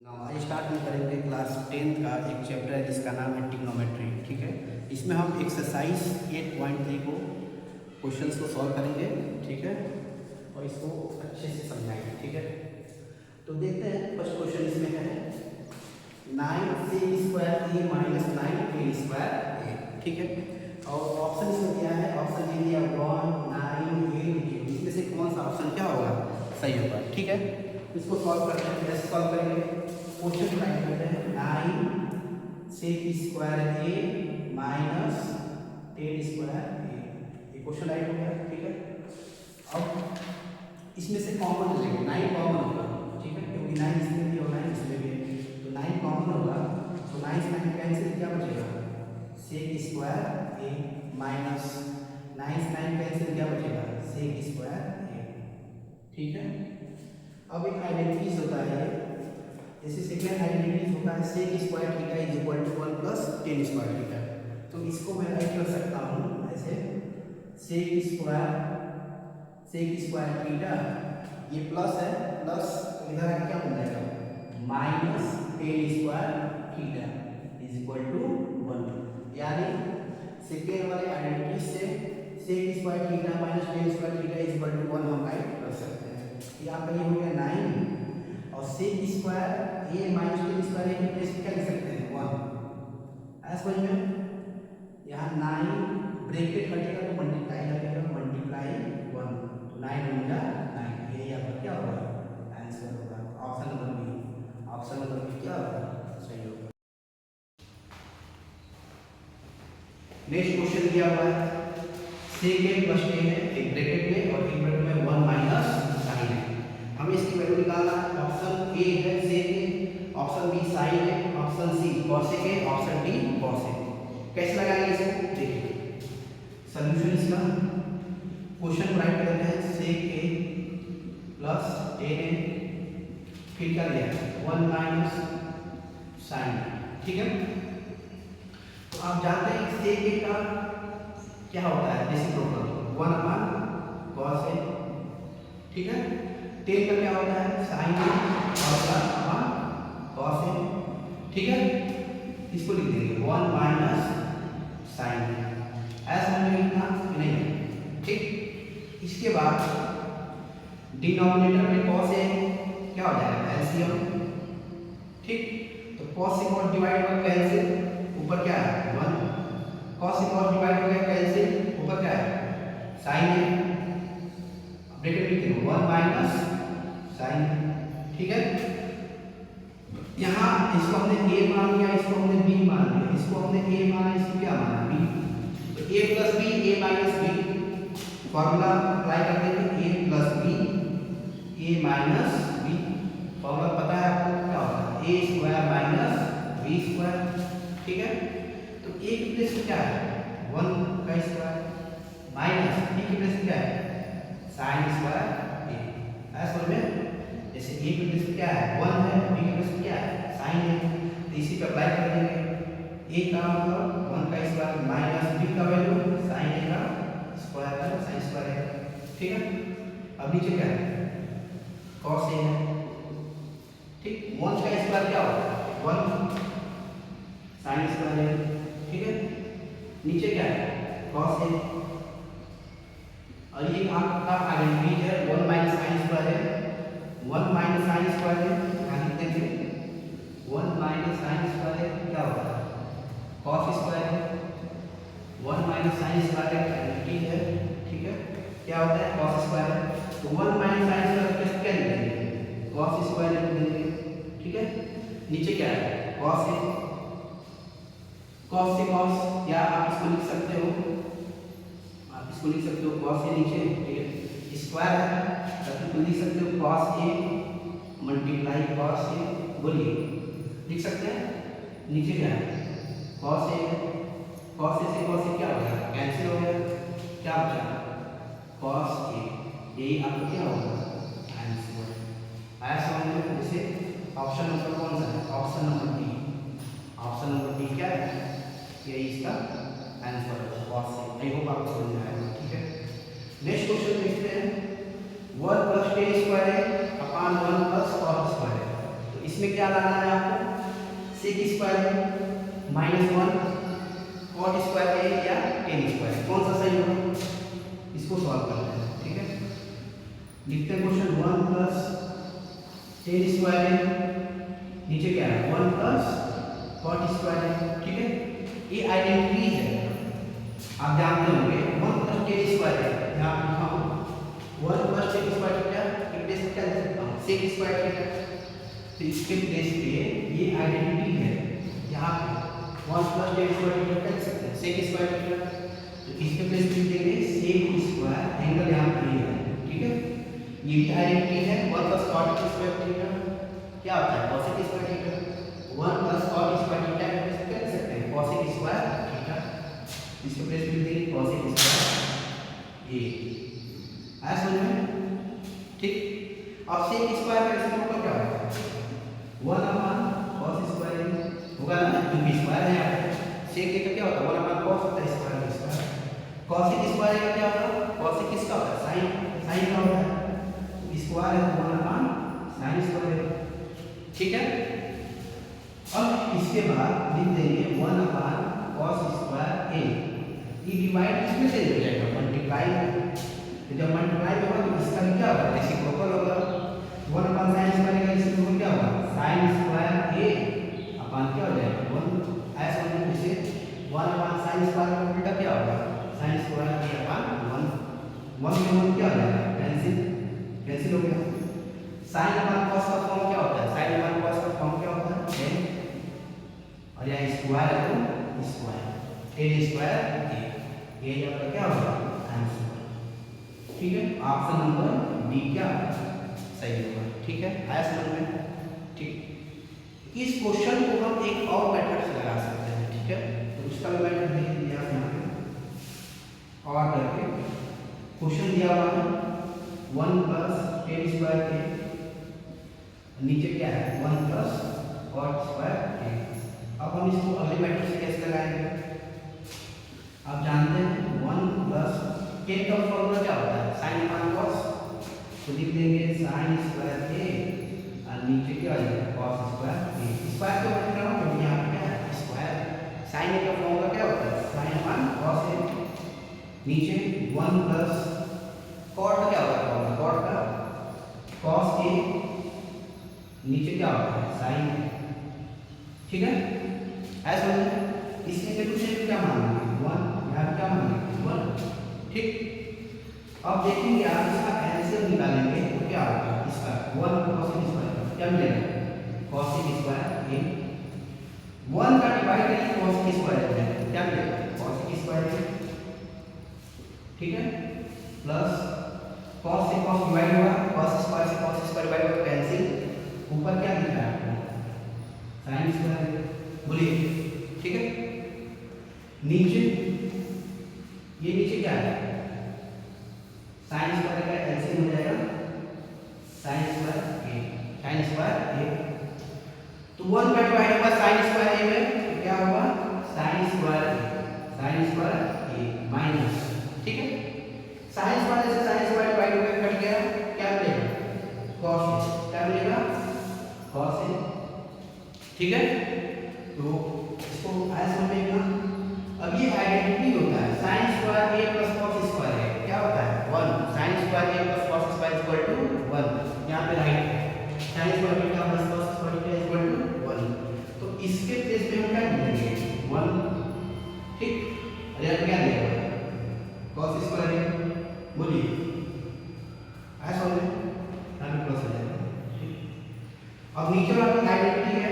आज स्टार्ट में करेंगे क्लास 10th का एक चैप्टर है जिसका नाम है ट्रिग्नोमेट्री। ठीक है, इसमें हम एक्सरसाइज 8.3 को क्वेश्चंस को सॉल्व करेंगे। ठीक है, और इसको अच्छे से समझाएंगे। ठीक है, तो देखते हैं फर्स्ट क्वेश्चन इसमें है 9c² माइनस 9a²। ठीक है, और ऑप्शन इसमें दिया है, ऑप्शन ये दिया 1 9 8 इसमें से कौन सा ऑप्शन क्या होगा, सही होगा। ठीक है, इसको सॉल्व करते हैं। कैसे सॉल्व करेंगे, क्वेश्चन राइट करते हैं 9c² माइनस 10² ये क्वेश्चन राइट हो गया। ठीक है, अब इसमें से कॉमन लेंगे, 9 कॉमन होगा। ठीक है, क्योंकि 9 इसमें भी और 9 इसमें भी है, तो 9 कॉमन होगा, तो 9 से 9 कैंसिल, क्या बचेगा sec² माइनस 9 से 9 कैंसिल, क्या बचेगा sec²। ठीक है, अब एक आइडेंटिटीज होता है, जैसे सेकेंड आइडेंटिटीज होता है sec² theta is equal to 1 plus 10² theta. तो इसको मैं राइट कर सकता हूँ ऐसे sec² थीटा, ये प्लस है, प्लस इधर आके क्या बन जाएगा minus 10² theta is equal to 1। यानी सेकेंड वाले आइडेंटिटी से sec² theta minus 10² theta is equal to 1 हम राइट कर सकते हैं। यहाँ पे ये हो गया 9 और sec² माइनस 10² की प्लेस क्या लिख सकते हैं 1। ऐसा समझ में, यहाँ 9 ब्रैकेट हटेगा तो मल्टीप्लाई लगेगा, मल्टीप्लाई 1 तो 9 बनेगा 9। ये यहाँ पर क्या होगा आंसर होगा option number B. Option number B क्या होगा, सही होगा। नेक्स्ट क्वेश्चन दिया हुआ है sec प्लस a है एक ब्रैकेट में और एक ब्रैकेट में 1 माइनस sin है। हमें इसकी वैल्यू निकालना है। ऑप्शन ए है sec, ऑप्शन बी sin है, ऑप्शन सी cos है, ऑप्शन डी cos है। कैसे लगाएंगे इसको, देखिए सॉल्यूशन इसका क्वेश्चन राइट कर देते हैं sec प्लस a है, फिर क्या लिया 1 माइनस sin। ठीक है, तो आप जानते हैं sec का क्या होता है रेसिप्रोकल 1 cos है। ठीक है, tan का क्या होता है sin और cos है। ठीक है, इसको लिख देंगे 1 माइनस sin, ऐसा हमें लिखना नहीं। ठीक, इसके बाद डिनोमिनेटर में cos है, क्या हो जाएगा एलसीएम। ठीक, तो cos से cos डिवाइड होगा कैंसिल, ऊपर क्या है 1, cos से cos डिवाइड हो गया कैंसिल, ऊपर क्या है sin है, ब्रैकेट लिख दो 1 माइनस sin। ठीक है, यहाँ इसको हमने a मान लिया, इसको हमने b मान लिया, इसको हमने a माना, इसको क्या माना b, तो a plus b a minus b formula apply कर देंगे a plus b a minus b। Formula पता है आपको क्या होता है a² माइनस b²। ठीक है, तो a की प्लेस क्या है 1 का स्क्वायर माइनस b की प्लेस क्या है sin² a। ऐसा में जैसे a की प्लेस क्या है 1 है, b की प्लेस क्या है sin है, तो इसी पे अप्लाई कर देंगे। a का मतलब 1 का स्क्वायर माइनस b का वैल्यू sin a का स्क्वायर है, sin² है। ठीक है, अब नीचे क्या है cos a है। ठीक, 1 का स्क्वायर क्या होता है 1 sin² है। ठीक है, नीचे क्या है cos a, और ये आपका आइडेंटिटी है 1 माइनस sin² है, 1 माइनस sin² है, यहाँ लिख देंगे 1 माइनस sin² है, क्या होगा cos² है, 1 माइनस sin² है आइडेंटिटी है। ठीक है, क्या होता है cos² है, तो 1 माइनस sin² कैसे क्या लिख देंगे cos² लिख देंगे। ठीक है, नीचे क्या है cos है, cos से cos, या आप इसको लिख सकते हो, आप इसको लिख सकते हो cos से नीचे। ठीक है, स्क्वायर है तो आप लिख सकते हो cos a multiply cos a, बोलिए लिख सकते हैं। नीचे क्या है cos a, cos a से cos a क्या हो गया कैंसिल हो गया, क्या बचा cos a, ये आपका क्या होगा आंसर। ऐसा होने जैसे ऑप्शन नंबर कौन सा है, option number D. Option number D क्या है, यही इसका आंसर है cos a। आई होप आपको समझ में आएगा। ठीक है, नेक्स्ट क्वेश्चन देखते हैं 1 प्लस 10² है अपॉन 1 प्लस cos² है। तो इसमें क्या लाना सेक स्क्वायर है -1 कॉट स्क्वायर है या टेन स्क्वायर है, कौन सा सही होगा, इसको सॉल्व करते हैं। ठीक है, लिखते हैं क्वेश्चन 1 प्लस टेन स्क्वायर है, नीचे क्या है 1 प्लस कॉट स्क्वायर है। ठीक है, ये आइडेंटिटी है, आप जानते होंगे 1 प्लस टेन स्क्वायर है, यहाँ पे लिखा हूँ 1 प्लस टेन स्क्वायर क्या प्लेस क्या लिख सकता हूँ सेक स्क्वायर थीटा, तो इसके प्लेस पे ये आइडेंटिटी है, यहाँ पे 1 प्लस टेन स्क्वायर थीटा क्या लिख सकते हैं सेक स्क्वायर थीटा, तो इसके प्लेस पे देंगे सेक स्क्वायर, एंगल यहाँ पे है। ठीक है, ये भी आइडेंटिटी है 1 प्लस कॉट स्क्वायर थीटा क्या होता है cosec square theta, 1 plus cot square theta क्या लिख सकते हैं कॉसेक स्क्वायर थीटा, इसके प्लेस पे देंगे कॉसेक स्क्वायर ए, आया समझ में। ठीक, अब सेक स्क्वायर का रेसिप्रोकल क्या होगा 1 अपॉन कॉस स्क्वायर होगा ना, क्योंकि स्क्वायर है यहाँ पे, सेक का क्या होता है 1 अपॉन कॉस होता है स्क्वायर का स्क्वायर, कॉसेक स्क्वायर का क्या होता है कॉसेक किसका होता है साइन, साइन का होता है, स्क्वायर है तो 1 अपॉन साइन स्क्वायर। ठीक है, अब इसके बाद लिख देंगे 1 अपॉन कॉस स्क्वायर ए, ये डिवाइड किसमें से हो जाएगा मल्टीप्लाई में, तो जब मल्टीप्लाई होगा तो इसका भी क्या होगा रेसिप्रोकल होगा, 1 अपॉन साइन स्क्वायर का रेसिप्रोकल क्या होगा साइन स्क्वायर ए अपॉन क्या हो जाएगा 1, ऐसा होने से 1 अपॉन साइन स्क्वायर का उल्टा क्या होगा साइन स्क्वायर ए अपॉन 1 में 1 क्या हो जाएगा कैंसिल, कैंसिल हो गया। साइन अपॉन कॉस का फॉर्म क्या होता है साइन अपॉन कॉस का फॉर्म क्या होता है टेन, और यहाँ स्क्वायर है तो स्क्वायर टेन स्क्वायर ए, ये आपका क्या होगा आंसर। ठीक है, ऑप्शन नंबर डी क्या सही होगा। ठीक है, आया समझ में। ठीक, इस क्वेश्चन को हम एक और मेथड से लगा सकते हैं। ठीक है, तो उसका भी मेथड देख लीजिए आप यहाँ पे और करके क्वेश्चन दिया हुआ है 1 प्लस टेन स्क्वायर के, नीचे क्या है 1 प्लस कॉट स्क्वायर के। अब हम इसको अगले मेथड से कैसे लगाएंगे, आप जानते हैं 1 प्लस टेन का फॉर्मूला क्या होता है साइन अपॉन कॉस, तो लिख देंगे साइन स्क्वायर ए और नीचे क्या आ जाएगा कॉस स्क्वायर ए, स्क्वायर को बता रहा हूँ क्योंकि यहाँ पे क्या है स्क्वायर, साइन ए का फॉर्मूला क्या होता है साइन अपॉन कॉस ए, नीचे 1 प्लस कॉट का क्या होता है फॉर्मूला कॉट का कॉस ए, नीचे क्या होता है साइन ए। ठीक है, ऐसा इसमें से कुछ क्या मानेंगे 1, यहाँ क्या मानेंगे 1। ठीक, अब देखेंगे आप इसका एलसीएम निकालेंगे तो क्या होगा इसका 1 कॉसेक स्क्वायर क्या मिलेगा कॉसेक स्क्वायर ए, 1 का डिवाइड करेंगे कॉसेक स्क्वायर हो जाएगा क्या मिलेगा कॉसेक स्क्वायर। ठीक है, प्लस कॉस से कॉस डिवाइड हुआ, कॉस स्क्वायर से कॉस स्क्वायर डिवाइड हुआ कैंसिल, ऊपर क्या लिखा है आपको साइन स्क्वायर, बोलिए। ठीक है, नीचे ये नीचे क्या है साइन स्क्वायर का एलसीएम हो जाएगा साइन स्क्वायर ए, साइन स्क्वायर ए, तो 1 का डिवाइड होगा साइन स्क्वायर ए में तो क्या होगा साइन स्क्वायर ए माइनस। ठीक है, साइन स्क्वायर से साइन स्क्वायर डिवाइड हो गया कट गया, क्या मिलेगा कॉस, क्या मिलेगा कॉस ए। ठीक है, तो इसको ऐसे समझेगा। अब ये आइडेंटिटी होता है sine square A plus cos square है क्या होता है 1, sine square A plus cos square equal to 1, यहाँ पे राइट है sine square A plus cos square equal to 1, तो इसके प्लेस पे हम क्या लिखेंगे 1। ठीक, और यहाँ क्या लिखेगा कॉस स्क्वायर ए, बोलिए ऐसा हो जाए यहाँ पे प्लस हो जाएगा। ठीक, अब नीचे वाला भी आइडेंटिटी है,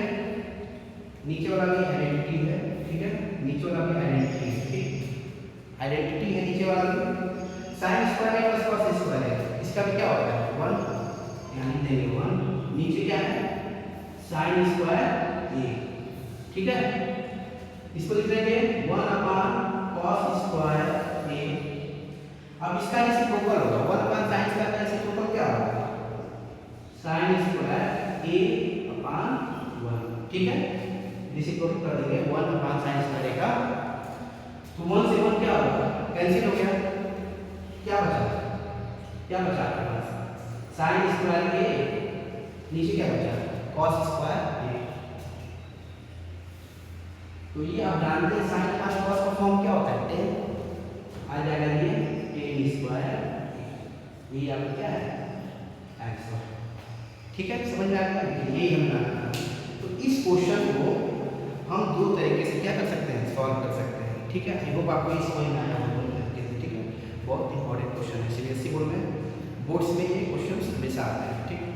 नीचे वाला भी आइडेंटिटी है। ठीक है, नीचे वाला भी आइडेंटिटी है। ठीक, आइडेंटिटी है नीचे वाला भी, sign square A plus cos square है, इसका भी क्या होता है 1, यहाँ लिख देंगे 1, नीचे क्या है साइन स्क्वायर ए। ठीक है, इसको लिख देंगे 1 अपॉन कॉस स्क्वायर ए। अब इसका रेसिप्रोकल होगा 1 अपॉन साइन स्क्वायर का रेसिप्रोकल क्या होगा साइन स्क्वायर ए अपॉन 1। ठीक है, रेसिप्रोकल कर देंगे 1 अपॉन साइन स्क्वायर का, तो 1 से 1 क्या होगा कैंसिल हो गया, क्या बचा आपके पास साइन स्क्वायर ए, नीचे क्या बचा कॉस स्क्वायर ए। तो ये आप जानते हैं साइन का कॉस का फॉर्म क्या होता है, टेन आ जाएगा ये टेन स्क्वायर, ये आपका क्या है आंसर। ठीक है, समझ में आ गया, यही हम जानना है। तो इस क्वेश्चन को हम दो तरीके से क्या कर सकते हैं, सॉल्व कर सकते हैं। ठीक है, आई होप आपको इस समझ में आया होगा। ठीक है, बहुत इंपॉर्टेंट क्वेश्चन है, सीबीएसई बोर्ड में, बोर्ड्स में ये क्वेश्चन हमेशा आते हैं। ठीक है।